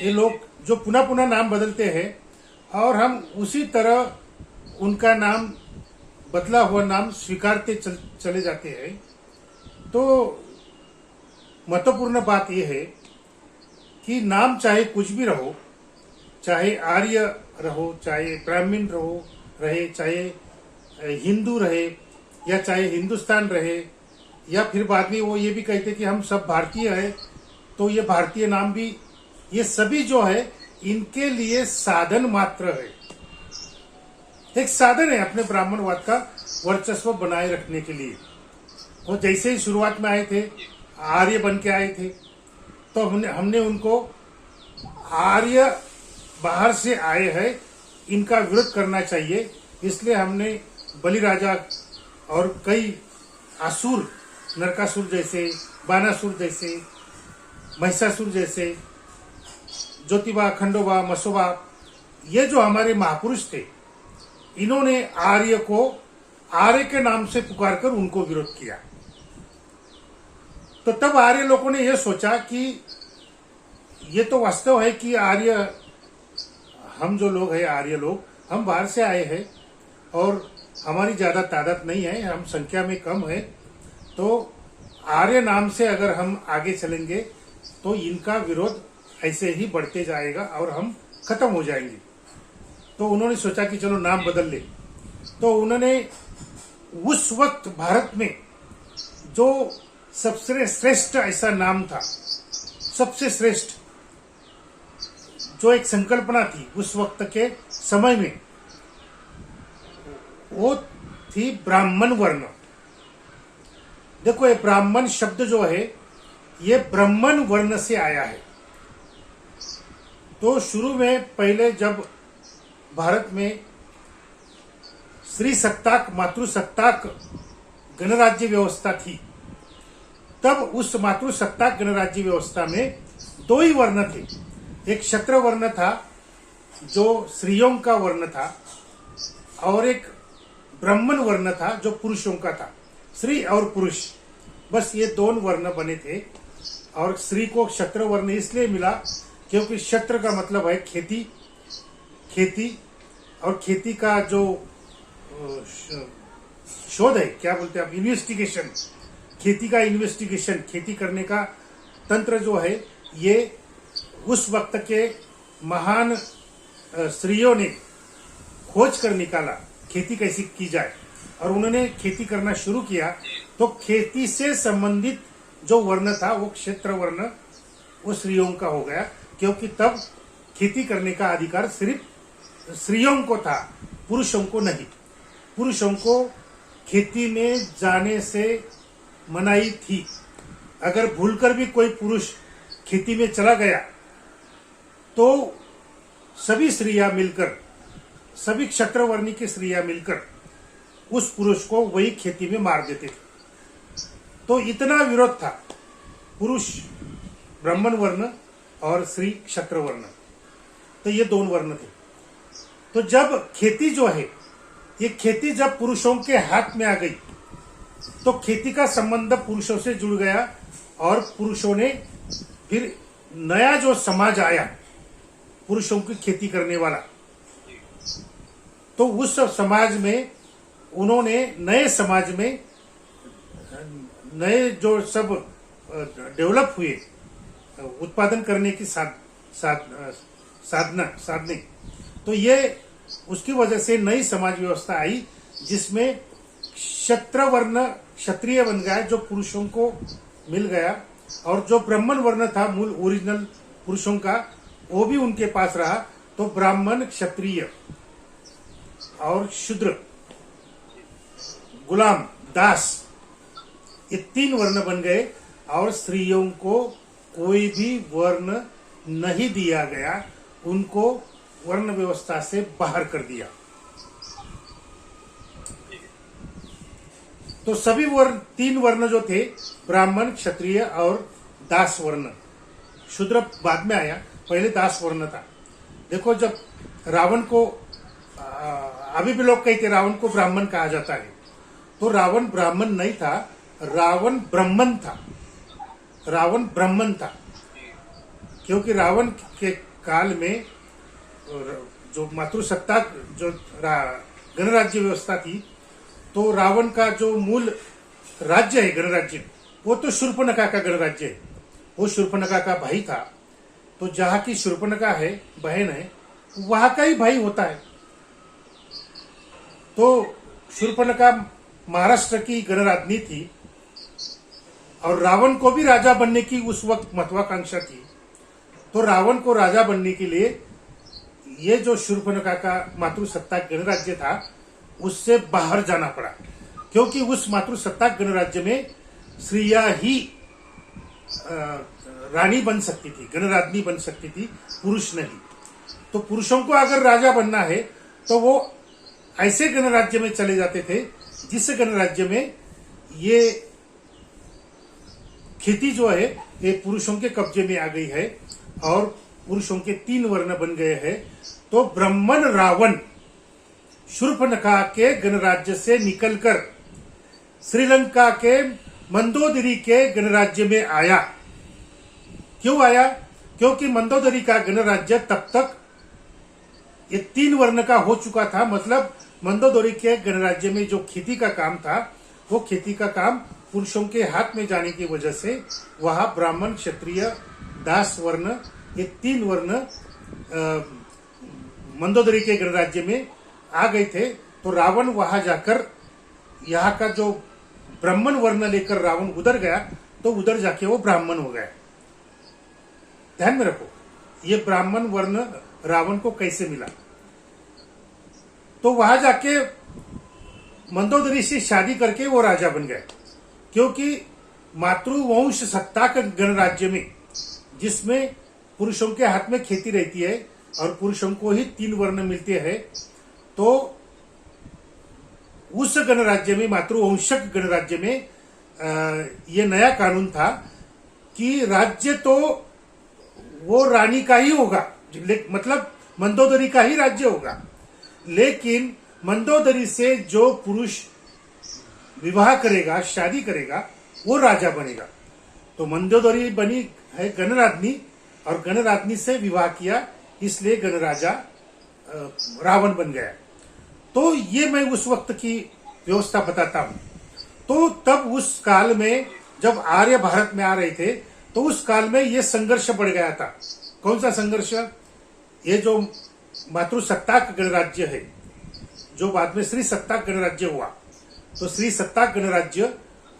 ये लोग जो पुनः पुनः नाम बदलते हैं और हम उसी तरह उनका नाम बदला हुआ नाम स्वीकारते चले जाते हैं। तो महत्वपूर्ण बात यह है कि नाम चाहे कुछ भी रहो, चाहे आर्य रहो, चाहे ब्राह्मण रहे, चाहे हिंदू रहे, या चाहे हिंदुस्तान रहे, या फिर बाद में वो ये भी कहते कि हम सब भारतीय हैं, तो ये भारतीय नाम भी, ये सभी जो है इनके लिए साधन मात्र है, एक साधन है अपने ब्राह्मणवाद का वर्चस्व बनाए रखने के लिए। वो जैसे ही शुरुआत में आए थे, आर्य बन के आए थे, तो हमने उनको आर्य बाहर से आए हैं, इनका विरोध करना चाहिए, इसलिए हमने बलि राजा और कई असुर, नरकासुर जैसे, बानासुर जैसे, महिषासुर जैसे, ज्योतिबा, खंडोबा, मसोबा, ये जो हमारे महापुरुष थे, इन्होंने आर्य को आर्य के नाम से पुकार कर उनको विरोध किया। तो तब आर्य लोगों ने यह सोचा कि ये तो वास्तव है कि आर्य, हम जो लोग हैं आर्य लोग, हम बाहर से आए हैं और हमारी ज्यादा तादाद नहीं है, हम संख्या में कम है, तो आर्य नाम से अगर हम आगे चलेंगे तो इनका विरोध ऐसे ही बढ़ते जाएगा और हम खत्म हो जाएंगे। तो उन्होंने सोचा कि चलो नाम बदल ले। तो उन्होंने उस वक्त भारत में जो सबसे श्रेष्ठ ऐसा नाम था, सबसे श्रेष्ठ जो एक संकल्पना थी उस वक्त के समय में, वो थी ब्राह्मण वर्ण। देखो, ये ब्राह्मण शब्द जो है ये ब्राह्मण वर्ण से आया है। तो शुरू में पहले जब भारत में स्त्री सत्ताक, मातृसत्ताक गणराज्य व्यवस्था थी, तब उस मातृसत्ताक गणराज्य व्यवस्था में दो ही वर्ण थे। एक क्षत्र वर्ण था जो स्त्रियों का वर्ण था, और एक ब्राह्मण वर्ण था जो पुरुषों का था, स्त्री और पुरुष, बस ये दोनों वर्ण बने थे। और स्त्री को क्षत्र वर्ण इसलिए मिला क्योंकि क्षत्र का मतलब है खेती, खेती, और खेती का जो शोध है, क्या बोलते हैं आप, इन्वेस्टिगेशन, खेती का इन्वेस्टिगेशन, खेती करने का तंत्र जो है, ये उस वक्त के महान स्त्रियों ने खोज कर निकाला खेती कैसी की जाए, और उन्होंने खेती करना शुरू किया। तो खेती से संबंधित जो वर्ण था वो क्षेत्र वर्ण, वो स्त्रियों का हो गया, क्योंकि तब खेती करने का अधिकार सिर्फ स्त्रियों को था, पुरुषों को नहीं। पुरुषों को खेती में जाने से मनाही थी। अगर भूलकर भी कोई पुरुष खेती में चला गया तो सभी स्त्रियां मिलकर, सभी क्षत्रवर्णी की स्त्रियां मिलकर उस पुरुष को वही खेती में मार देते थे। तो इतना विरोध था, पुरुष ब्राह्मण वर्ण और स्त्री क्षत्र वर्ण, तो ये दोनों वर्ण थे। तो जब खेती जो है, ये खेती जब पुरुषों के हाथ में आ गई, तो खेती का संबंध पुरुषों से जुड़ गया, और पुरुषों ने फिर नया जो समाज आया पुरुषों की खेती करने वाला, तो उस समाज में उन्होंने नए समाज में नए जो सब डेवलप हुए उत्पादन करने की साधने, तो ये उसकी वजह से नई समाज व्यवस्था आई, जिसमें क्षत्र वर्ण क्षत्रिय बन गया जो पुरुषों को मिल गया, और जो ब्राह्मण वर्ण था मूल ओरिजिनल पुरुषों का, वो भी उनके पास रहा। तो ब्राह्मण, क्षत्रिय और शूद्र, गुलाम, दास, ये तीन वर्ण बन गए, और स्त्रियों को कोई भी वर्ण नहीं दिया गया, उनको वर्ण व्यवस्था से बाहर कर दिया। तो सभी वर्ण, तीन वर्ण जो थे, ब्राह्मण, क्षत्रिय और दास वर्ण, शूद्र बाद में आया, पहले दास वर्ण था। देखो, जब रावण को, अभी भी लोग कहते रावण को ब्राह्मण कहा जाता है, तो रावण ब्राह्मण नहीं था, रावण ब्राह्मण था। रावण ब्राह्मण था क्योंकि रावण काल में जो मातृसत्ताक जो गणराज्य व्यवस्था थी, तो रावण का जो मूल राज्य है गणराज्य, वो तो शूर्पणखा का गणराज्य है। वो शूर्पणखा का भाई था, तो जहां की शूर्पणखा है, बहन है, वहां का ही भाई होता है। तो शूर्पणखा महाराष्ट्र की गणराज्ञी थी और रावण को भी राजा बनने की उस वक्त महत्वाकांक्षा थी। तो रावण को राजा बनने के लिए ये जो शूर्पणखा का मातृसत्ताक गणराज्य था, उससे बाहर जाना पड़ा, क्योंकि उस मातृसत्ताक गणराज्य में स्त्रियां ही रानी बन सकती थी, गणराज्ञी बन सकती थी, पुरुष नहीं। तो पुरुषों को अगर राजा बनना है तो वो ऐसे गणराज्य में चले जाते थे जिस गणराज्य में ये खेती जो है ये पुरुषों के कब्जे में आ गई है और पुरुषों के 3 वर्ण बन गए हैं। तो ब्राह्मण रावण शूर्पणखा के गणराज्य से निकलकर श्रीलंका के मंदोदरी के गणराज्य में आया। क्यों आया? क्योंकि मंदोदरी का गणराज्य तब तक ये 3 वर्ण का हो चुका था। मतलब मंदोदरी के गणराज्य में जो खेती का काम था, वो खेती का काम पुरुषों के हाथ में जाने की वजह से वहां ब्राह्मण, क्षत्रिय, दास वर्ण, ये 3 वर्ण मंदोदरी के गणराज्य में आ गए थे। तो रावण वहां जाकर यहाँ का जो ब्राह्मण वर्ण लेकर रावण उधर गया, तो उधर जाके वो ब्राह्मण हो गया। ध्यान में रखो, ये ब्राह्मण वर्ण रावण को कैसे मिला। तो वहां जाके मंदोदरी से शादी करके वो राजा बन गए, क्योंकि मातृवंश सत्ता के गणराज्य में, जिसमें पुरुषों के हाथ में खेती रहती है और पुरुषों को ही 3 वर्ण मिलते हैं, तो उस गणराज्य में, मातृवंशक गणराज्य में ये नया कानून था कि राज्य तो वो रानी का ही होगा, मतलब मंदोदरी का ही राज्य होगा, लेकिन मंदोदरी से जो पुरुष विवाह करेगा, शादी करेगा, वो राजा बनेगा। तो मंदोदरी बनी है गणराज्ञी और गणराज्ञी से विवाह किया, इसलिए गणराजा रावण बन गया। तो ये मैं उस वक्त की व्यवस्था बताता हूं। तो तब उस काल में जब आर्य भारत में आ रहे थे, तो उस काल में ये संघर्ष बढ़ गया था। कौन सा संघर्ष? ये जो मातृसत्ताक गणराज्य है, जो बाद में श्री सत्ताक गणराज्य हुआ, तो श्री सत्ताक गणराज्य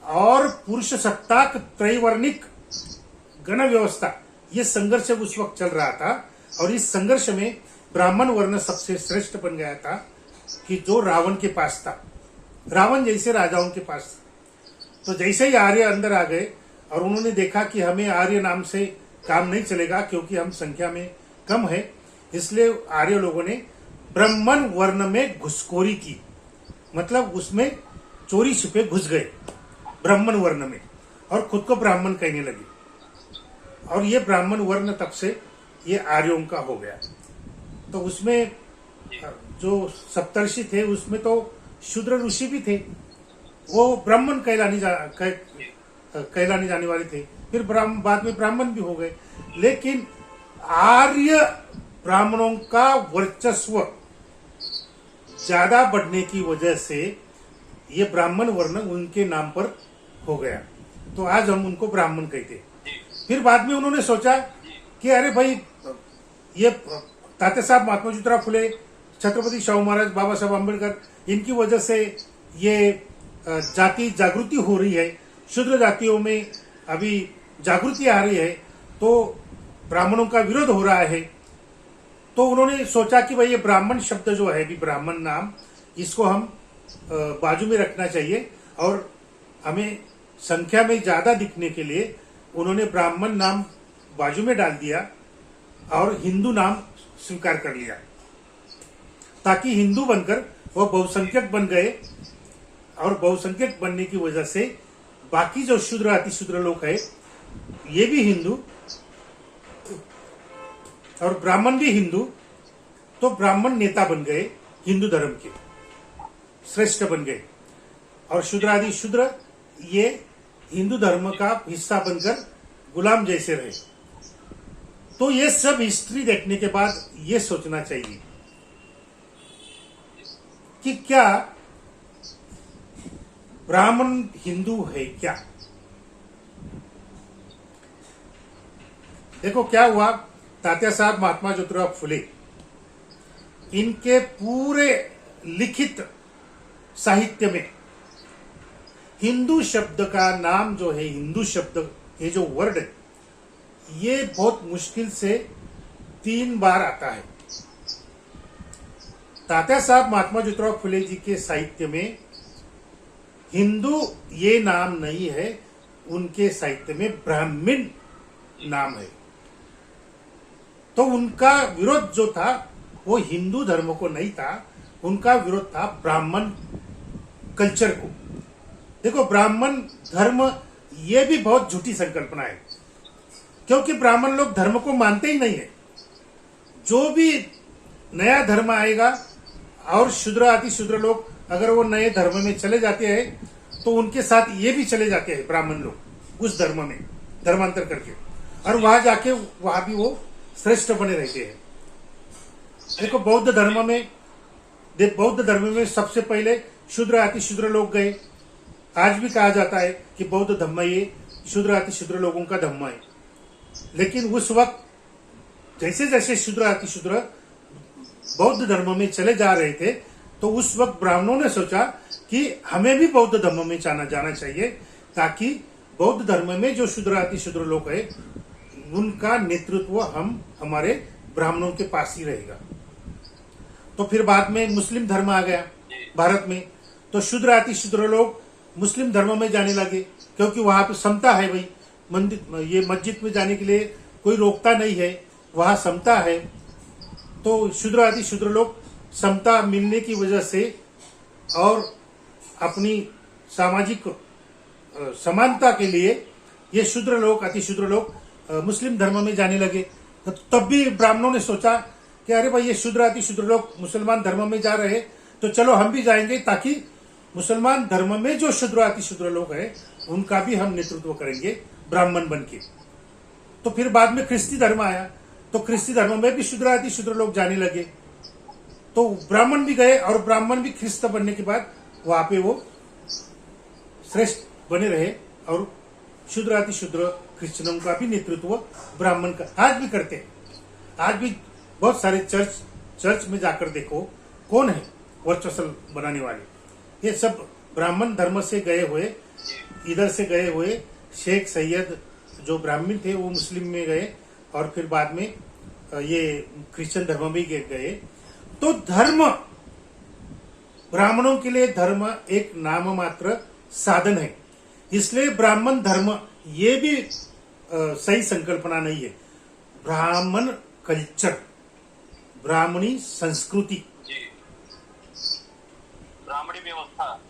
और पुरुष सत्ताक त्रैवर्णिक गण व्यवस्था, ये संघर्ष उस वक्त चल रहा था। और इस संघर्ष में ब्राह्मण वर्ण सबसे श्रेष्ठ बन गया था, कि जो रावण के पास था, रावण जैसे राजाओं के पास था। तो जैसे ही आर्य अंदर आ गए और उन्होंने देखा कि हमें आर्य नाम से काम नहीं चलेगा, क्योंकि हम संख्या में कम है, इसलिए आर्य लोगों ने ब्राह्मण वर्ण में घुसखोरी की, मतलब उसमें चोरी छिपे घुस गए ब्राह्मण वर्ण में और खुद को ब्राह्मण कहने लगे। और ये ब्राह्मण वर्ण तब से ये आर्यों का हो गया। तो उसमें जो सप्तर्षि थे, उसमें तो शूद्र ऋषि भी थे, वो ब्राह्मण कहलाने जाने वाले थे। फिर बाद में ब्राह्मण भी हो गए, लेकिन आर्य ब्राह्मणों का वर्चस्व ज्यादा बढ़ने की वजह से ये ब्राह्मण वर्ण उनके नाम पर हो गया। तो आज हम उनको ब्राह्मण कहते। फिर बाद में उन्होंने सोचा कि अरे भाई, ये तात्या साहब, महात्मा ज्योतिराव फुले, छत्रपति शाहू महाराज, बाबा साहब अम्बेडकर, इनकी वजह से ये जाति जागृति हो रही है, शूद्र जातियों में अभी जागृति आ रही है, तो ब्राह्मणों का विरोध हो रहा है। तो उन्होंने सोचा कि भाई ये ब्राह्मण शब्द जो है, भी ब्राह्मण नाम, इसको हम बाजू में रखना चाहिए, और हमें संख्या में ज्यादा दिखने के लिए उन्होंने ब्राह्मण नाम बाजू में डाल दिया और हिंदू नाम स्वीकार कर लिया, ताकि हिंदू बनकर वो बहुसंख्यक बन गए। और बहुसंख्यक बनने की वजह से बाकी जो शूद्र अतिशूद्र लोग हैं, ये भी हिंदू और ब्राह्मण भी हिंदू, तो ब्राह्मण नेता बन गए, हिंदू धर्म के श्रेष्ठ बन गए, और शूद्रादि शूद्र ये हिंदू धर्म का हिस्सा बनकर गुलाम जैसे रहे। तो ये सब हिस्ट्री देखने के बाद ये सोचना चाहिए कि क्या ब्राह्मण हिंदू है क्या। देखो क्या हुआ, तात्या साहब महात्मा ज्योतिराव फुले, इनके पूरे लिखित साहित्य में हिंदू शब्द का नाम जो है, हिंदू शब्द ये जो वर्ड है, ये बहुत मुश्किल से 3 बार आता है। तात्या साहब महात्मा ज्योतिराव फुले जी के साहित्य में हिंदू ये नाम नहीं है, उनके साहित्य में ब्राह्मण नाम है। तो उनका विरोध जो था वो हिंदू धर्म को नहीं था, उनका विरोध था ब्राह्मण कल्चर को। देखो ब्राह्मण धर्म ये भी बहुत झूठी संकल्पना है, क्योंकि ब्राह्मण लोग धर्म को मानते ही नहीं है। जो भी नया धर्म आएगा और शूद्र अति शूद्र लोग अगर वो नए धर्म में चले जाते हैं तो उनके साथ ये भी चले जाते हैं ब्राह्मण लोग उस धर्म में धर्मांतर करके, और वहां जाके वहां भी वो श्रेष्ठ बने रहते हैं। देखो बौद्ध धर्म में सबसे पहले शूद्र अति शूद्र लोग गए। आज भी कहा जाता है कि बौद्ध धर्म ये शूद्र अति शूद्र लोगों का धर्म है, लेकिन उस वक्त जैसे जैसे शूद्र अति शूद्र बौद्ध धर्म में चले जा रहे थे तो उस वक्त ब्राह्मणों ने सोचा कि हमें भी बौद्ध धर्म में जाना चाहिए, ताकि बौद्ध धर्म में जो शूद्र अति शूद्र लोग है उनका नेतृत्व हमारे ब्राह्मणों के पास ही रहेगा। तो फिर बाद में मुस्लिम धर्म आ गया भारत में, तो शूद्र अति शूद्र लोग मुस्लिम धर्म में जाने लगे, क्योंकि वहां पे समता है भाई, मंदिर ये मस्जिद में जाने के लिए कोई रोकता नहीं है, वहां समता है। तो शूद्र अति शूद्र लोग समता मिलने की वजह से और अपनी सामाजिक समानता के लिए ये शूद्र लोग अति शूद्र लोग मुस्लिम धर्म में जाने लगे। तो तब भी ब्राह्मणों ने सोचा कि अरे भाई ये शूद्र अति शूद्र लोग मुसलमान धर्म में जा रहे, तो चलो हम भी जाएंगे, ताकि मुसलमान धर्म में जो शूद्र अति शूद्र लोग हैं उनका भी हम नेतृत्व करेंगे ब्राह्मण बन के। तो फिर बाद में ख्रिस्ती धर्म आया, तो ख्रिस्ती धर्म में भी शूद्र अति शूद्र लोग जाने लगे, तो ब्राह्मण भी गए, और ब्राह्मण भी ख्रिस्त बनने के बाद वहां पे वो श्रेष्ठ बने रहे, और शूद्र अति शूद्र क्रिश्चियनों का भी नेतृत्व ब्राह्मण का आज भी करते हैं। आज भी बहुत सारे चर्च में जाकर देखो कौन है वर्चस्व बनाने वाले, ये सब ब्राह्मण धर्म से गए हुए, इधर से गए हुए शेख सैयद जो ब्राह्मण थे वो मुस्लिम में गए, और फिर बाद में ये क्रिश्चियन धर्म में गए। तो धर्म ब्राह्मणों के लिए धर्म एक नाम मात्र साधन है, इसलिए ब्राह्मण धर्म ये भी सही संकल्पना नहीं है। ब्राह्मण कल्चर, ब्राह्मणी संस्कृति, ब्राह्मणी व्यवस्था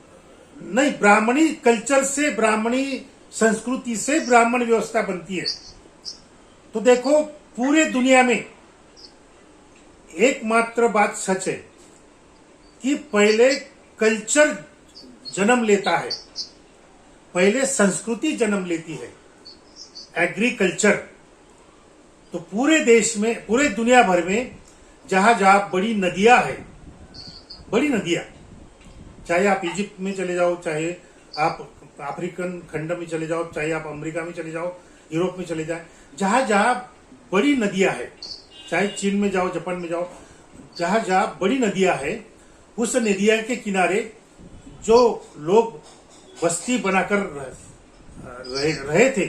नहीं, ब्राह्मणी कल्चर से, ब्राह्मणी संस्कृति से ब्राह्मण व्यवस्था बनती है। तो देखो पूरे दुनिया में एकमात्र बात सच है कि पहले कल्चर जन्म लेता है, पहले संस्कृति जन्म लेती है, एग्रीकल्चर। तो पूरे देश में, पूरे दुनिया भर में जहां जहां बड़ी नदियां है, बड़ी नदियां, चाहे आप इजिप्ट में चले जाओ, चाहे आप अफ्रीकन खंड में चले जाओ, चाहे आप अमेरिका में चले जाओ, यूरोप में चले जाए, जहां जहां बड़ी नदियां है, चाहे चीन में जाओ, जापान में जाओ, जहां जहां बड़ी नदियां है, उस नदिया के किनारे जो लोग बस्ती बनाकर रहे थे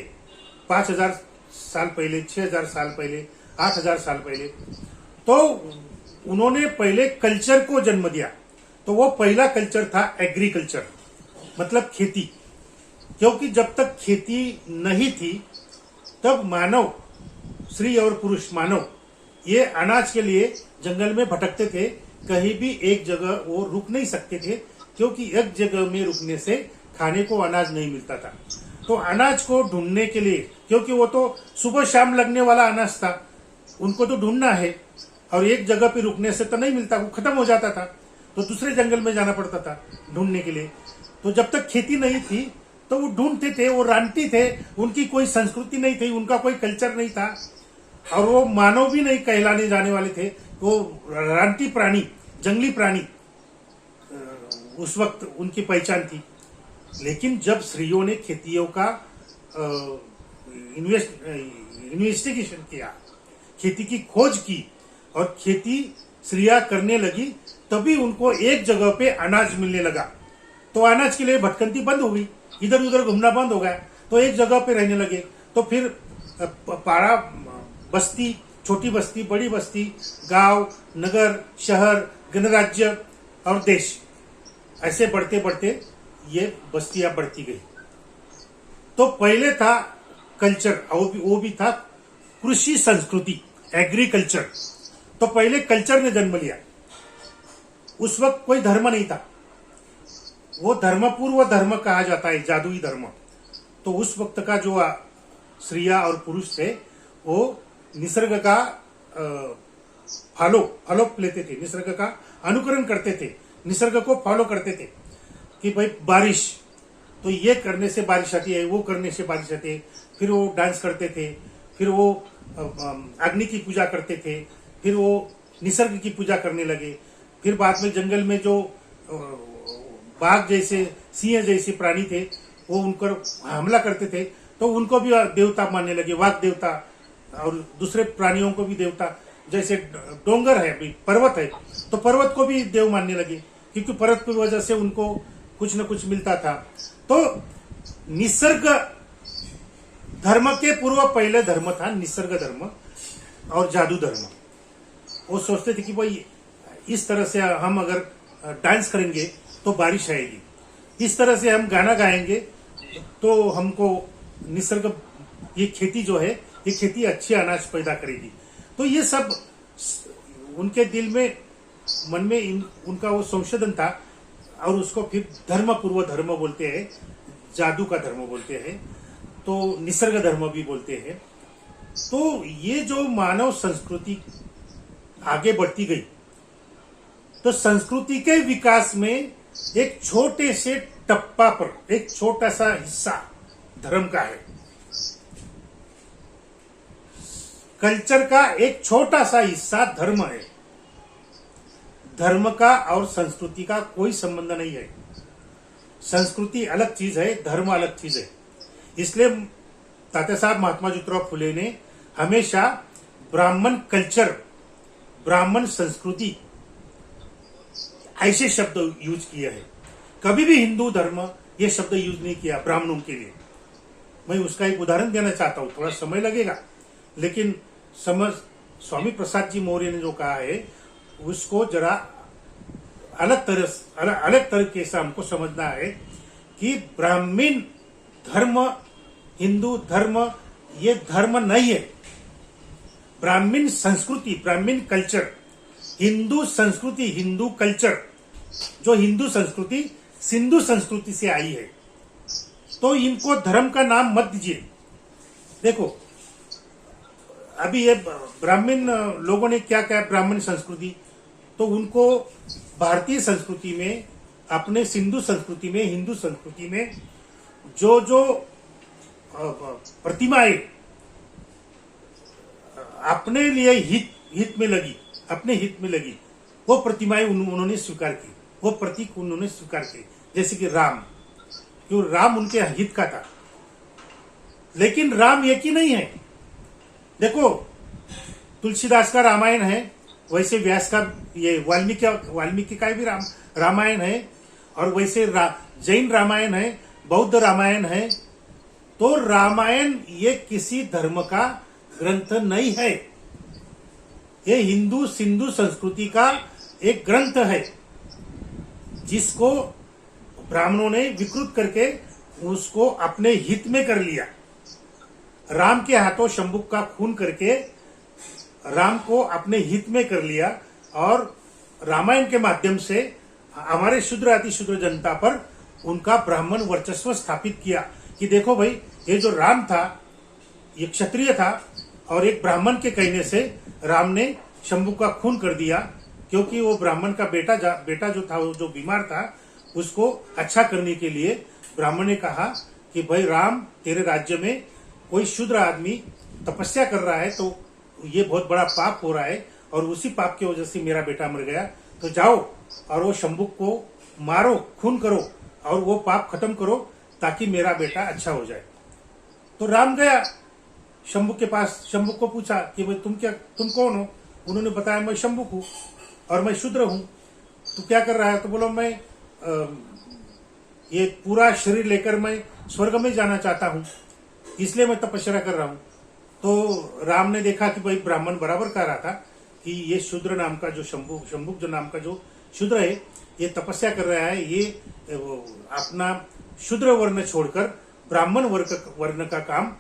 5000 साल पहले, 6000 साल पहले, 8000 साल पहले, तो उन्होंने पहले कल्चर को जन्म दिया। तो वो पहला कल्चर था एग्रीकल्चर, मतलब खेती। क्योंकि जब तक खेती नहीं थी तब मानव, स्त्री और पुरुष मानव, ये अनाज के लिए जंगल में भटकते थे, कहीं भी एक जगह वो रुक नहीं सकते थे, क्योंकि एक जगह में रुकने से खाने को अनाज नहीं मिलता था। तो अनाज को ढूंढने के लिए, क्योंकि वो तो सुबह शाम लगने वाला अनाज था, उनको तो ढूंढना है, और एक जगह पे रुकने से तो नहीं मिलता, वो खत्म हो जाता था, तो दूसरे जंगल में जाना पड़ता था ढूंढने के लिए। तो जब तक खेती नहीं थी तो वो ढूंढते थे, वो रांटते थे, उनकी कोई संस्कृति नहीं थी, उनका कोई कल्चर नहीं था। और वो मानव भी नहीं कहलाने जाने वाले थे, वो रानटी प्राणी, जंगली प्राणी उस वक्त उनकी पहचान थी। लेकिन जब स्त्रियों ने खेतियों का इन्वेस्टिगेशन किया, खेती की खोज की और खेती स्त्रियां करने लगी, तभी उनको एक जगह पे अनाज मिलने लगा। तो अनाज के लिए भटकंती बंद हो गई, इधर उधर घूमना बंद हो गया, तो एक जगह पे रहने लगे। तो फिर पाड़ा बस्ती, छोटी बस्ती, बड़ी बस्ती, गांव, नगर, शहर, गणराज्य और देश, ऐसे बढ़ते बढ़ते ये बस्तियां बढ़ती गई। तो पहले था कल्चर, वो भी था कृषि संस्कृति, एग्रीकल्चर। तो पहले कल्चर ने जन्म लिया। उस वक्त कोई धर्म नहीं था, वो धर्म पूर्व धर्म कहा जाता है, जादुई धर्म। तो उस वक्त का जो स्त्रियां और पुरुष थे, वो निसर्ग का फॉलो लेते थे, निसर्ग का अनुकरण करते थे, निसर्ग को फॉलो करते थे कि भाई बारिश, तो ये करने से बारिश आती है, वो करने से बारिश आती है। फिर वो डांस करते थे, फिर वो अग्नि की पूजा करते थे, फिर वो निसर्ग की पूजा करने लगे। फिर बाद में जंगल में जो बाघ जैसे, सिंह जैसे प्राणी थे, वो उन पर हमला करते थे, तो उनको भी देवता मानने लगे, वाघ देवता, और दूसरे प्राणियों को भी देवता। जैसे डोंगर है, पर्वत है, तो पर्वत को भी देव मानने लगे, क्योंकि पर्वत की वजह से उनको कुछ न कुछ मिलता था। तो निसर्ग धर्म के पूर्व पहले धर्म था निसर्ग धर्म और जादू धर्म। वो सोचते थे कि भाई इस तरह से हम अगर डांस करेंगे तो बारिश आएगी, इस तरह से हम गाना गाएंगे तो हमको निसर्ग, ये खेती जो है, ये खेती अच्छी अनाज पैदा करेगी। तो ये सब उनके दिल में, मन में उनका वो संशोधन था, और उसको फिर धर्म पूर्व धर्म बोलते हैं, जादू का धर्म बोलते हैं, तो निसर्ग धर्म भी बोलते हैं। तो ये जो मानव संस्कृति आगे बढ़ती गई, तो संस्कृति के विकास में एक छोटे से टप्पा पर एक छोटा सा हिस्सा धर्म का है, कल्चर का एक छोटा सा हिस्सा धर्म है। धर्म का और संस्कृति का कोई संबंध नहीं है। संस्कृति अलग चीज है, धर्म अलग चीज है। इसलिए तात्या साहब महात्मा ज्योतिराव फुले ने हमेशा ब्राह्मण कल्चर, ब्राह्मण संस्कृति ऐसे शब्द यूज किए हैं। कभी भी हिंदू धर्म ये शब्द यूज नहीं किया ब्राह्मणों के लिए। मैं उसका एक उदाहरण देना चाहता हूं, थोड़ा समय लगेगा, लेकिन समझ, स्वामी प्रसाद जी मौर्य ने जो कहा है उसको जरा अलग तरीके से हमको समझना है कि ब्राह्मण धर्म, हिंदू धर्म ये धर्म नहीं है। ब्राह्मण संस्कृति, ब्राह्मण कल्चर, हिंदू संस्कृति, हिंदू कल्चर, जो हिंदू संस्कृति सिंधु संस्कृति से आई है। तो इनको धर्म का नाम मत दीजिए। देखो अभी ये ब्राह्मण लोगों ने क्या कहा, ब्राह्मण संस्कृति, तो उनको भारतीय संस्कृति में, अपने सिंधु संस्कृति में, हिंदू संस्कृति में जो जो प्रतिमाएं अपने लिए हित में लगी, अपने हित में लगी, वो प्रतिमाएं उन्होंने स्वीकार की, वो प्रतीक उन्होंने स्वीकार किए। जैसे कि राम, क्यों, राम उनके हित का था। लेकिन राम एक ही नहीं है। देखो तुलसीदास का रामायण है, वैसे व्यास का, ये वाल्मीकि का भी रामायण है, और वैसे जैन रामायण है, बौद्ध रामायण है। तो रामायण ये किसी धर्म का ग्रंथ नहीं है, ये हिंदू सिंधु संस्कृति का एक ग्रंथ है, जिसको ब्राह्मणों ने विकृत करके उसको अपने हित में कर लिया। राम के हाथों शंभुक का खून करके राम को अपने हित में कर लिया, और रामायण के माध्यम से हमारे शूद्र अतिशूद्र जनता पर उनका ब्राह्मण वर्चस्व स्थापित किया कि देखो भाई, ये जो राम था ये क्षत्रिय था, और एक ब्राह्मण के कहने से राम ने शंभुक का खून कर दिया, क्योंकि वो ब्राह्मण का बेटा जो था, वो जो बीमार था, उसको अच्छा करने के लिए ब्राह्मण ने कहा कि भाई राम, तेरे राज्य में कोई शूद्र आदमी तपस्या कर रहा है, तो ये बहुत बड़ा पाप हो रहा है और उसी पाप की वजह से मेरा बेटा मर गया, तो जाओ और वो शंभुक को मारो, खून करो और वो पाप खत्म करो ताकि मेरा बेटा अच्छा हो जाए। तो राम गया शंभुक के पास, शंभुक को पूछा कि भाई तुम कौन हो? उन्होंने बताया मैं शंभुक हूं और मैं शूद्र हूं। तो क्या कर रहा है? तो बोलो मैं ये पूरा शरीर लेकर मैं स्वर्ग में जाना चाहता हूं, इसलिए मैं तपस्या कर रहा हूं। तो राम ने देखा कि भाई ब्राह्मण बराबर कह रहा था कि ये शूद्र नाम का जो शंभुक जो नाम का जो शूद्र है ये तपस्या कर रहा है, ये अपना शूद्र वर्ण छोड़कर ब्राह्मण वर्ण का काम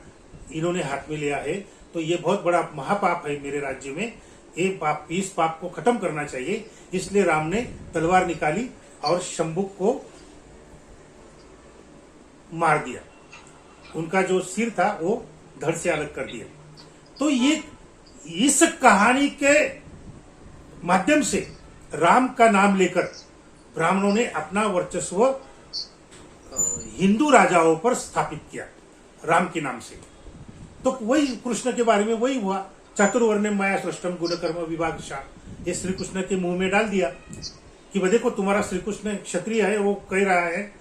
इन्होंने हाथ में लिया है, तो ये बहुत बड़ा महापाप है मेरे राज्य में, इस पाप को खत्म करना चाहिए। इसलिए राम ने तलवार निकाली और शंभुक को मार दिया, उनका जो सिर था वो धड़ से अलग कर दिया। तो ये इस कहानी के माध्यम से राम का नाम लेकर ब्राह्मणों ने अपना वर्चस्व हिंदू राजाओं पर स्थापित किया राम के नाम से। तो वही कृष्ण के बारे में वही हुआ, चातुर्वर्ण्य माया सृष्टम गुण कर्म विभागशा, ये श्री कृष्ण के मुंह में डाल दिया कि भाई देखो तुम्हारा श्री कृष्ण क्षत्रिय है, वो कह रहा है।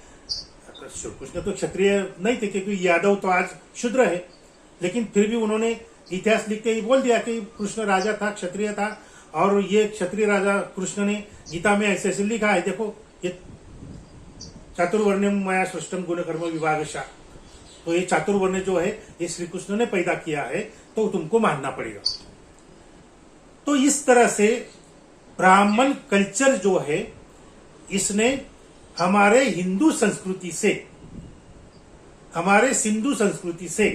श्री कृष्ण तो क्षत्रिय नहीं थे क्योंकि यादव तो आज शूद्र है, लेकिन फिर भी उन्होंने इतिहास लिखते ही बोल दिया कि कृष्ण राजा था, क्षत्रिय था, और ये क्षत्रिय राजा कृष्ण ने गीता में ऐसे ऐसे लिखा है, देखो ये चातुर्वर्ण्य माया सृष्टम गुण कर्म विभागशा, तो ये चातुर्वर्ण जो है ये श्री कृष्ण ने पैदा किया है, तो तुमको मानना पड़ेगा। तो इस तरह से ब्राह्मण कल्चर जो है इसने हमारे हिंदू संस्कृति से, हमारे सिंधु संस्कृति से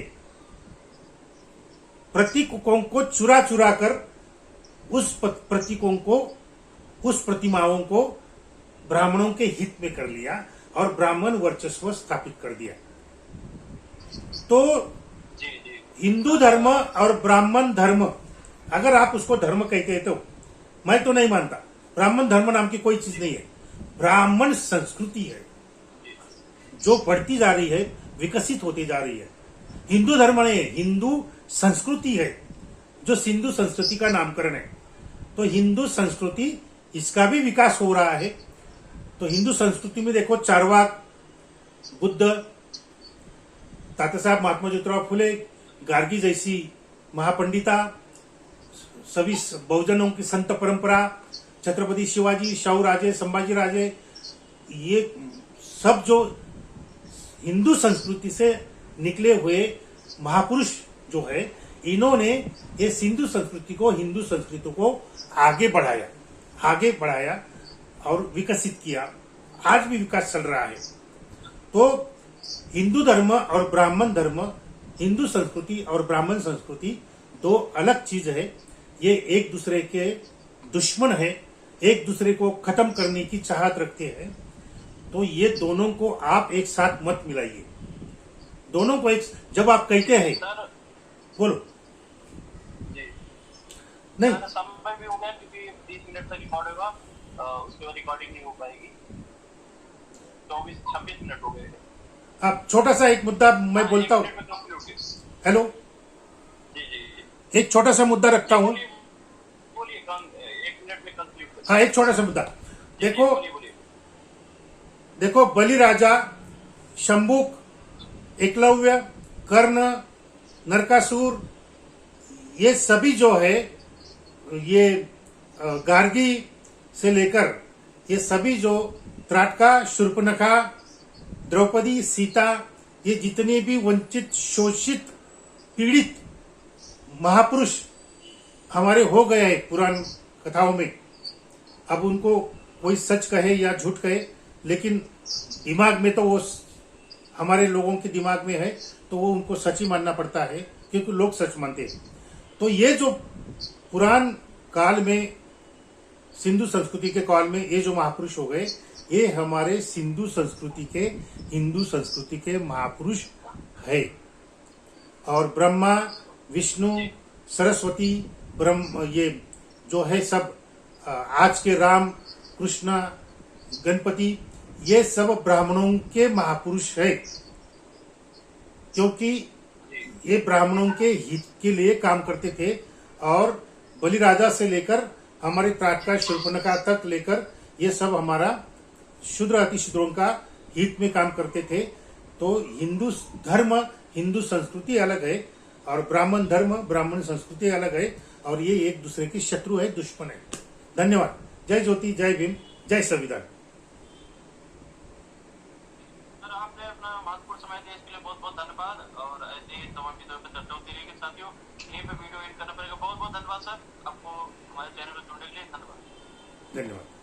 प्रतीकों को चुरा चुरा कर उस प्रतीकों को, उस प्रतिमाओं को ब्राह्मणों के हित में कर लिया और ब्राह्मण वर्चस्व स्थापित कर दिया। तो हिंदू धर्म और ब्राह्मण धर्म, अगर आप उसको धर्म कहते हैं तो मैं तो नहीं मानता, ब्राह्मण धर्म नाम की कोई चीज नहीं है। ब्राह्मण संस्कृति है जो बढ़ती जा रही है, विकसित होती जा रही है। हिंदू धर्म नहीं है, हिंदू संस्कृति है जो सिंधु संस्कृति का नामकरण है। तो हिंदू संस्कृति इसका भी विकास हो रहा है। तो हिंदू संस्कृति में देखो चारवाक, बुद्ध, तात्या साहब महात्मा ज्योतिराव फुले, गार्गी जैसी महापंडिता, सभी बहुजनों की संत परंपरा, छत्रपति शिवाजी, शाहू राजे, संभाजी राजे, ये सब जो हिंदू संस्कृति से निकले हुए महापुरुष जो है, इन्होंने ये सिंधु संस्कृति को, हिंदू संस्कृति को आगे बढ़ाया और विकसित किया। आज भी विकास चल रहा है। तो हिंदू धर्म और ब्राह्मण धर्म, हिंदू संस्कृति और ब्राह्मण संस्कृति दो अलग चीज है। ये एक दूसरे के दुश्मन है, एक दूसरे को खत्म करने की चाहत रखते हैं। तो ये दोनों को आप एक साथ मत मिलाइए। दोनों को एक, जब आप कहते हैं बोलो नहीं, समय भी हो गया क्योंकि 30 मिनट तक रिकॉर्ड होगा, उसके बाद रिकॉर्डिंग नहीं हो पाएगी। 26 मिनट हो गए। अब छोटा सा एक मुद्दा मैं बोलता हूँ। हेलो जी जी, एक छोटा सा मुद्दा रखता हूँ। बोलिए, 1 मिनट में कंक्लूड। हाँ, एक छोटा सा मुद्दा देखो बलि राजा, शंभुक, एकलव्य, कर्ण, नरकासुर, ये सभी जो है, ये गार्गी से लेकर ये सभी जो त्राटका, शूर्पणखा, द्रौपदी, सीता, ये जितने भी वंचित, शोषित, पीड़ित महापुरुष हमारे हो गए हैं पुराण कथाओं में। अब उनको कोई सच कहे या झूठ कहे, लेकिन दिमाग में तो वो हमारे लोगों के दिमाग में है, तो वो उनको सच ही मानना पड़ता है क्योंकि लोग सच मानते हैं। तो ये जो पुराण काल में, सिंधु संस्कृति के काल में ये जो महापुरुष हो गए, ये हमारे सिंधु संस्कृति के, हिंदू संस्कृति के महापुरुष है। और ब्रह्मा, विष्णु, सरस्वती, ब्रह्म, ये जो है सब, आज के राम, कृष्ण, गणपति, ये सब ब्राह्मणों के महापुरुष है, क्योंकि ये ब्राह्मणों के हित के लिए काम करते थे और बलिराजा से लेकर हमारे त्राटका शूर्पणखा तक लेकर ये सब हमारा शूद्र अतिशूद्रों का हित में काम करते थे। तो हिंदू धर्म, हिंदू संस्कृति अलग है और ब्राह्मण धर्म, ब्राह्मण संस्कृति अलग है और ये एक दूसरे की शत्रु है, दुश्मन है। धन्यवाद। जय ज्योति, जय भीम, जय संविधान। सर, आपने अपना महत्वपूर्ण समय दिया, इसके लिए बहुत बहुत धन्यवाद। और ऐसे ही तमाम विषयों पर चर्चा होती रहेगी साथियों। यहीं पे वीडियो एंड करना पड़ेगा। बहुत बहुत धन्यवाद सर, आपको हमारे चैनल पर जुड़ने के लिए धन्यवाद। धन्यवाद।